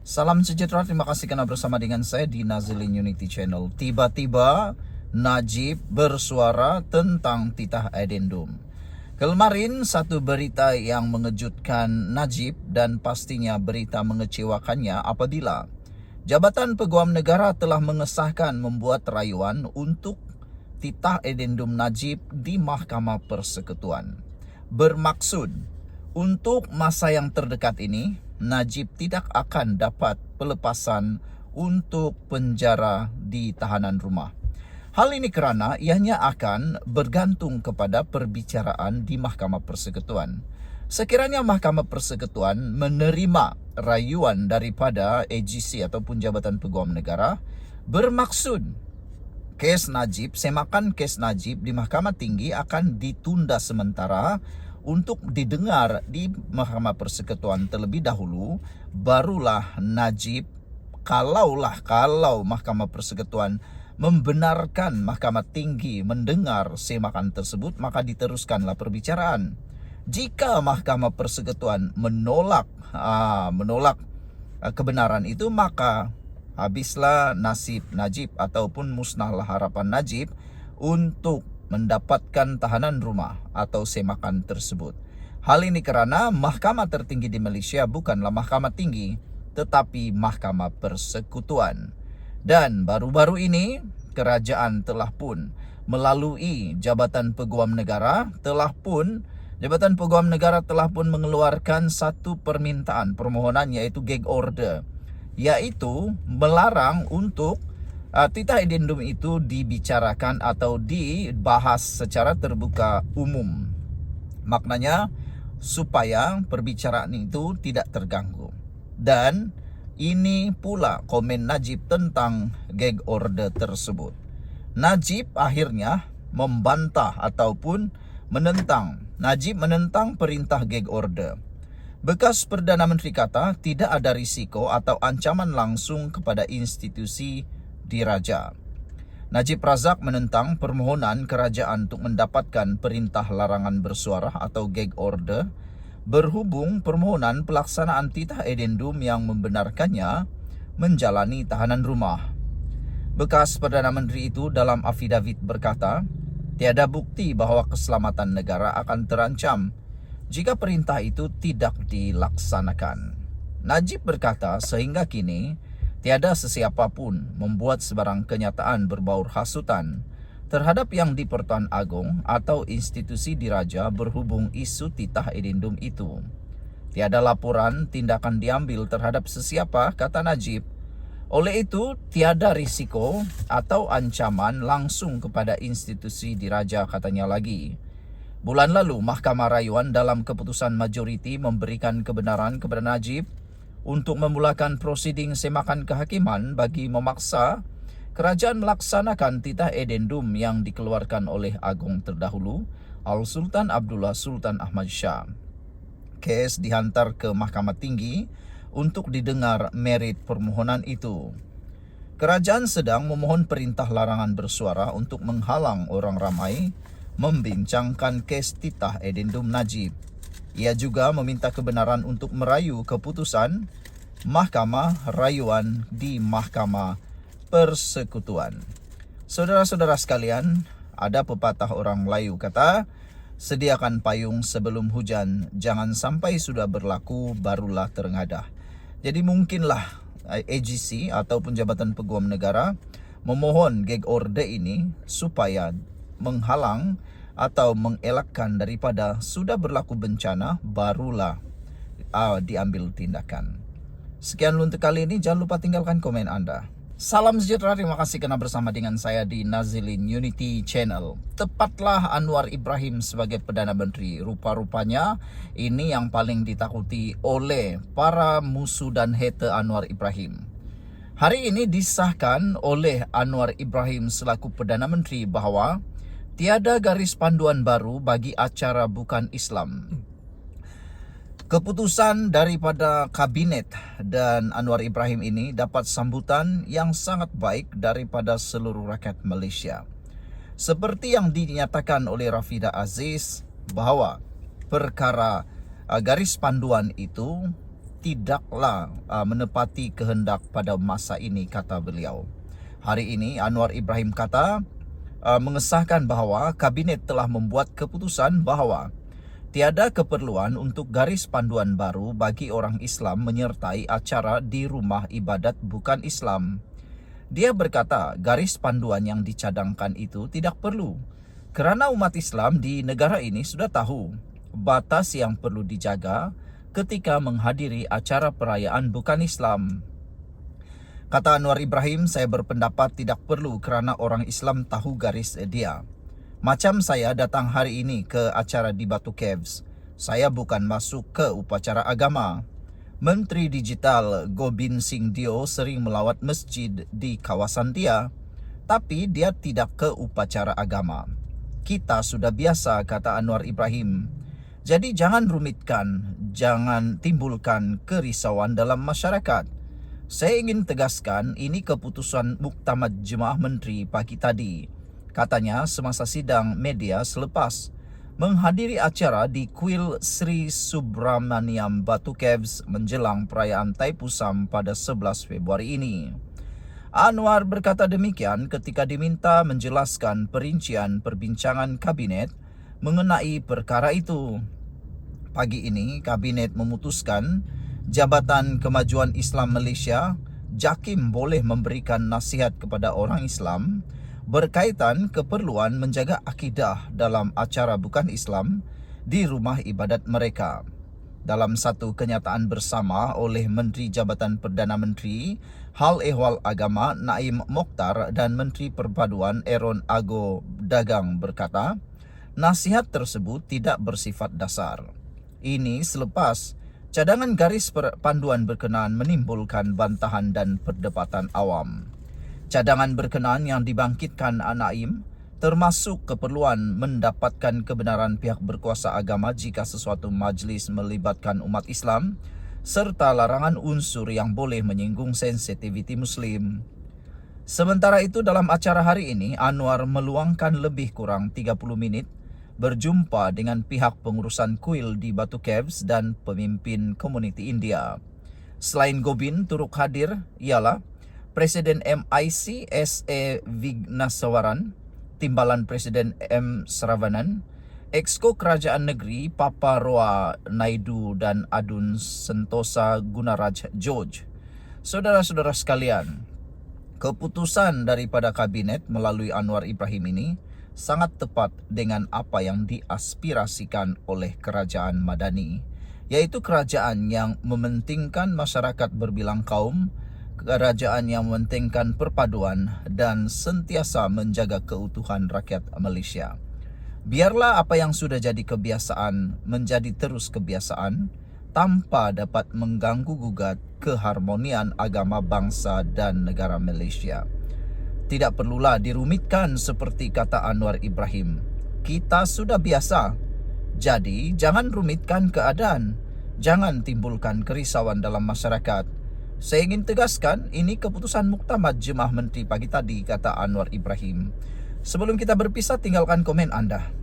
Salam sejahtera, terima kasih karena bersama dengan saya di Nazilin Unity Channel. Tiba-tiba Najib bersuara tentang titah addendum. Kemarin satu berita yang mengejutkan Najib dan pastinya berita mengecewakannya apabila Jabatan Peguam Negara telah mengesahkan membuat rayuan untuk titah addendum Najib di Mahkamah Persekutuan. Bermaksud untuk masa yang terdekat ini, Najib tidak akan dapat pelepasan untuk penjara di tahanan rumah. Hal ini kerana ianya akan bergantung kepada perbicaraan di Mahkamah Persekutuan. Sekiranya Mahkamah Persekutuan menerima rayuan daripada AGC ataupun Jabatan Peguam Negara, bermaksud semakan kes Najib di Mahkamah Tinggi akan ditunda sementara untuk didengar di Mahkamah Persekutuan terlebih dahulu, barulah Najib, kalau Mahkamah Persekutuan membenarkan Mahkamah Tinggi mendengar semakan tersebut, maka diteruskanlah perbicaraan. Jika Mahkamah Persekutuan menolak kebenaran itu, maka habislah nasib Najib ataupun musnahlah harapan Najib untuk mendapatkan tahanan rumah atau semakan tersebut. Hal ini kerana mahkamah tertinggi di Malaysia bukanlah mahkamah tinggi, tetapi Mahkamah Persekutuan. Dan baru-baru ini kerajaan telah pun melalui Jabatan Peguam Negara telah pun mengeluarkan satu permohonan iaitu gag order, iaitu melarang untuk titah addendum itu dibicarakan atau dibahas secara terbuka umum. Maknanya supaya perbicaraan itu tidak terganggu. Dan ini pula komen Najib tentang gag order tersebut. Najib akhirnya membantah ataupun menentang. Najib menentang perintah gag order. Bekas Perdana Menteri kata tidak ada risiko atau ancaman langsung kepada institusi diraja. Najib Razak menentang permohonan kerajaan untuk mendapatkan perintah larangan bersuara atau gag order berhubung permohonan pelaksanaan titah addendum yang membenarkannya menjalani tahanan rumah. Bekas Perdana Menteri itu dalam afidavit berkata, tiada bukti bahawa keselamatan negara akan terancam jika perintah itu tidak dilaksanakan. Najib berkata sehingga kini tiada sesiapa pun membuat sebarang kenyataan berbaur hasutan terhadap Yang di-Pertuan Agong atau institusi diraja berhubung isu titah addendum itu. Tiada laporan tindakan diambil terhadap sesiapa, kata Najib. Oleh itu, tiada risiko atau ancaman langsung kepada institusi diraja, katanya lagi. Bulan lalu, Mahkamah Rayuan dalam keputusan majoriti memberikan kebenaran kepada Najib untuk memulakan prosiding semakan kehakiman bagi memaksa kerajaan melaksanakan titah addendum yang dikeluarkan oleh Agong terdahulu, Al-Sultan Abdullah Sultan Ahmad Shah. Kes dihantar ke Mahkamah Tinggi untuk didengar merit permohonan itu. Kerajaan sedang memohon perintah larangan bersuara untuk menghalang orang ramai membincangkan kes titah addendum Najib. Ia juga meminta kebenaran untuk merayu keputusan Mahkamah Rayuan di Mahkamah Persekutuan. Saudara-saudara sekalian, ada pepatah orang Melayu kata, sediakan payung sebelum hujan, jangan sampai sudah berlaku barulah terengadah. Jadi mungkinlah AGC ataupun Jabatan Peguam Negara memohon gag order ini supaya menghalang atau mengelakkan daripada sudah berlaku bencana barulah diambil tindakan. Sekian untuk kali ini, jangan lupa tinggalkan komen anda. Salam sejahtera, terima kasih kerana bersama dengan saya di Nazilin Unity Channel. Tepatlah Anwar Ibrahim sebagai Perdana Menteri. Rupa-rupanya ini yang paling ditakuti oleh para musuh dan hater Anwar Ibrahim. Hari ini disahkan oleh Anwar Ibrahim selaku Perdana Menteri bahawa tiada garis panduan baru bagi acara bukan Islam. Keputusan daripada Kabinet dan Anwar Ibrahim ini dapat sambutan yang sangat baik daripada seluruh rakyat Malaysia. Seperti yang dinyatakan oleh Rafidah Aziz bahawa perkara garis panduan itu tidaklah menepati kehendak pada masa ini, kata beliau. Hari ini Anwar Ibrahim kata mengesahkan bahawa kabinet telah membuat keputusan bahawa tiada keperluan untuk garis panduan baru bagi orang Islam menyertai acara di rumah ibadat bukan Islam. Dia berkata garis panduan yang dicadangkan itu tidak perlu kerana umat Islam di negara ini sudah tahu batas yang perlu dijaga ketika menghadiri acara perayaan bukan Islam. Kata Anwar Ibrahim, saya berpendapat tidak perlu kerana orang Islam tahu garis dia. Macam saya datang hari ini ke acara di Batu Caves, saya bukan masuk ke upacara agama. Menteri Digital Gobind Singh Dio sering melawat masjid di kawasan dia, tapi dia tidak ke upacara agama. Kita sudah biasa, kata Anwar Ibrahim. Jadi jangan rumitkan, jangan timbulkan kerisauan dalam masyarakat. Saya ingin tegaskan ini keputusan Muktamad Jemaah Menteri pagi tadi, katanya semasa sidang media selepas menghadiri acara di Kuil Sri Subramaniam Batu Caves menjelang perayaan Taipusam pada 11 Februari ini. Anwar berkata demikian ketika diminta menjelaskan perincian perbincangan kabinet mengenai perkara itu. Pagi ini, kabinet memutuskan Jabatan Kemajuan Islam Malaysia, JAKIM, boleh memberikan nasihat kepada orang Islam berkaitan keperluan menjaga akidah dalam acara bukan Islam di rumah ibadat mereka. Dalam satu kenyataan bersama oleh Menteri Jabatan Perdana Menteri, Hal Ehwal Agama Naim Mokhtar dan Menteri Perpaduan Aaron Ago Dagang berkata, nasihat tersebut tidak bersifat dasar. Ini selepas cadangan garis panduan berkenaan menimbulkan bantahan dan perdebatan awam. Cadangan berkenaan yang dibangkitkan Naim termasuk keperluan mendapatkan kebenaran pihak berkuasa agama jika sesuatu majlis melibatkan umat Islam serta larangan unsur yang boleh menyinggung sensitiviti Muslim. Sementara itu dalam acara hari ini, Anwar meluangkan lebih kurang 30 minit berjumpa dengan pihak pengurusan kuil di Batu Caves dan pemimpin komuniti India. Selain Gobind, turut hadir ialah Presiden MIC S.A. Vignasawaran, Timbalan Presiden M. Saravanan, Exco Kerajaan Negeri Papa Roa Naidu dan Adun Sentosa Gunaraj George. Saudara-saudara sekalian, keputusan daripada kabinet melalui Anwar Ibrahim ini sangat tepat dengan apa yang diaspirasikan oleh kerajaan Madani, yaitu kerajaan yang mementingkan masyarakat berbilang kaum, kerajaan yang mementingkan perpaduan dan sentiasa menjaga keutuhan rakyat Malaysia. Biarlah apa yang sudah jadi kebiasaan menjadi terus kebiasaan tanpa dapat mengganggu-gugat keharmonian agama bangsa dan negara Malaysia. Tidak perlulah dirumitkan seperti kata Anwar Ibrahim. Kita sudah biasa. Jadi jangan rumitkan keadaan. Jangan timbulkan kerisauan dalam masyarakat. Saya ingin tegaskan, ini keputusan Muktamad Jemaah Menteri pagi tadi, kata Anwar Ibrahim. Sebelum kita berpisah, tinggalkan komen anda.